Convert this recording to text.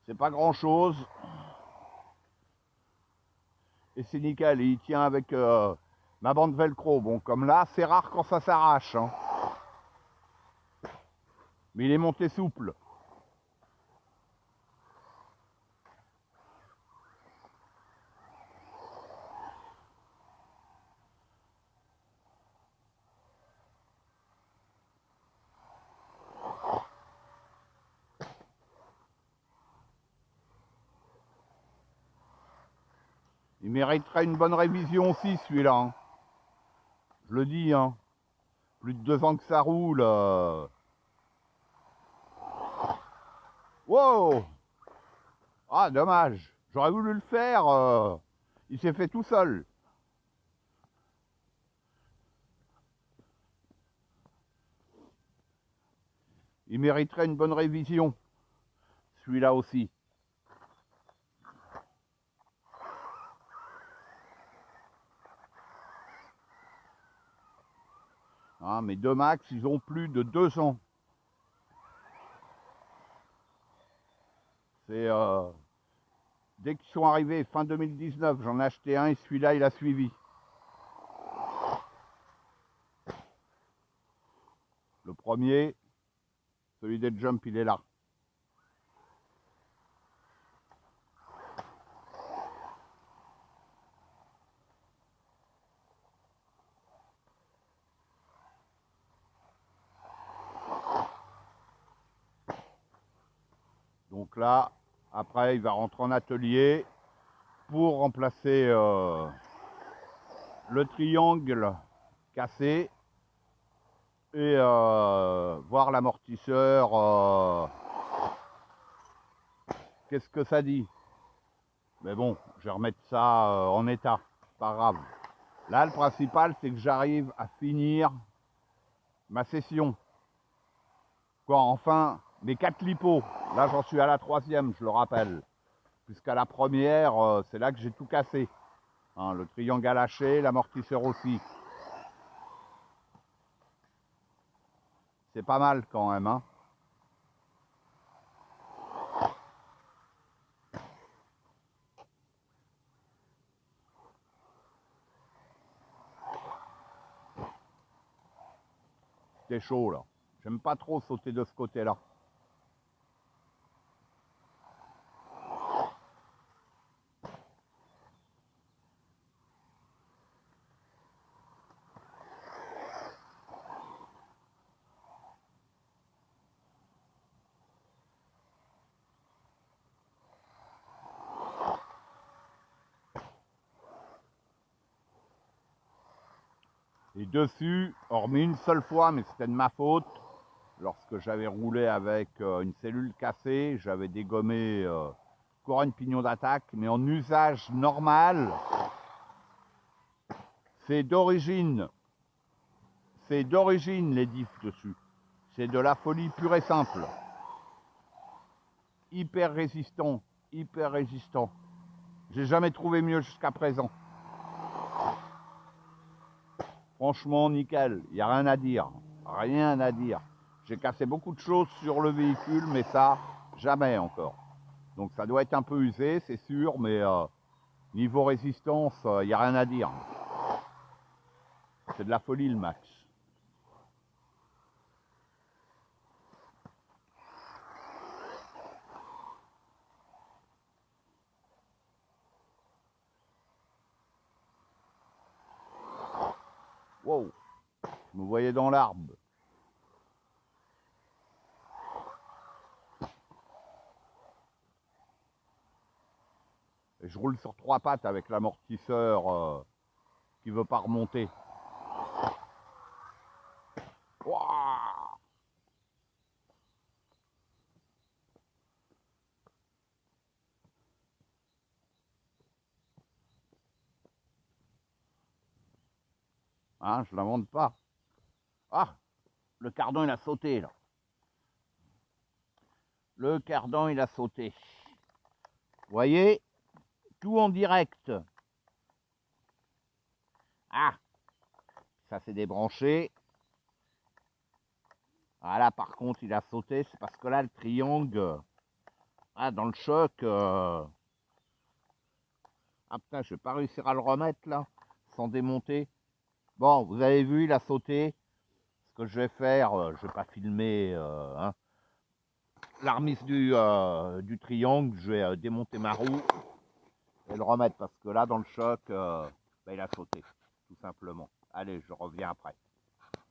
C'est pas grand chose. Et c'est nickel. Et il tient avec ma bande velcro. Bon, comme là, c'est rare quand ça s'arrache. Hein. Mais il est monté souple. Il mériterait une bonne révision aussi, celui-là. Hein. Je le dis, hein. Plus de 2 ans que ça roule. Wow! Ah, dommage. J'aurais voulu le faire. Il s'est fait tout seul. Il mériterait une bonne révision. Celui-là aussi. Hein, mes deux Max, ils ont plus de 2 ans. C'est dès qu'ils sont arrivés fin 2019, j'en ai acheté un et celui-là, il a suivi. Le premier, celui des Jump, il est là. Donc là, après, il va rentrer en atelier pour remplacer le triangle cassé et voir l'amortisseur. Qu'est-ce que ça dit? Mais bon, je vais remettre ça en état, pas grave. Là, le principal, c'est que j'arrive à finir ma session. Quoi, enfin, mes 4 lipos. Là, j'en suis à la 3e, je le rappelle. Puisqu'à la première, c'est là que j'ai tout cassé. Hein, le triangle a lâché, l'amortisseur aussi. C'est pas mal quand même. Hein. C'est chaud là. J'aime pas trop sauter de ce côté-là. Et dessus, hormis une seule fois, mais c'était de ma faute, lorsque j'avais roulé avec une cellule cassée, j'avais dégommé couronne pignon d'attaque, mais en usage normal, c'est d'origine les diffs dessus. C'est de la folie pure et simple. Hyper résistant, hyper résistant. J'ai jamais trouvé mieux jusqu'à présent. Franchement, nickel, il n'y a rien à dire. Rien à dire. J'ai cassé beaucoup de choses sur le véhicule, mais ça, jamais encore. Donc ça doit être un peu usé, c'est sûr, mais niveau résistance, il n'y a rien à dire. C'est de la folie le Max. Wow, je me voyais dans l'arbre. Et je roule sur 3 pattes avec l'amortisseur qui veut pas remonter. Wow. Hein, je l'invente pas. Ah, le cardan il a sauté là. Le cardan il a sauté. Vous voyez, tout en direct. Ah, ça s'est débranché. Ah là par contre il a sauté, c'est parce que là le triangle Ah, dans le choc. Ah putain, je vais pas réussir à le remettre là, sans démonter. Bon, vous avez vu, il a sauté. Ce que je vais faire, je vais pas filmer hein, l'armice du triangle. Je vais démonter ma roue et le remettre parce que là, dans le choc, bah, il a sauté, tout simplement. Allez, je reviens après.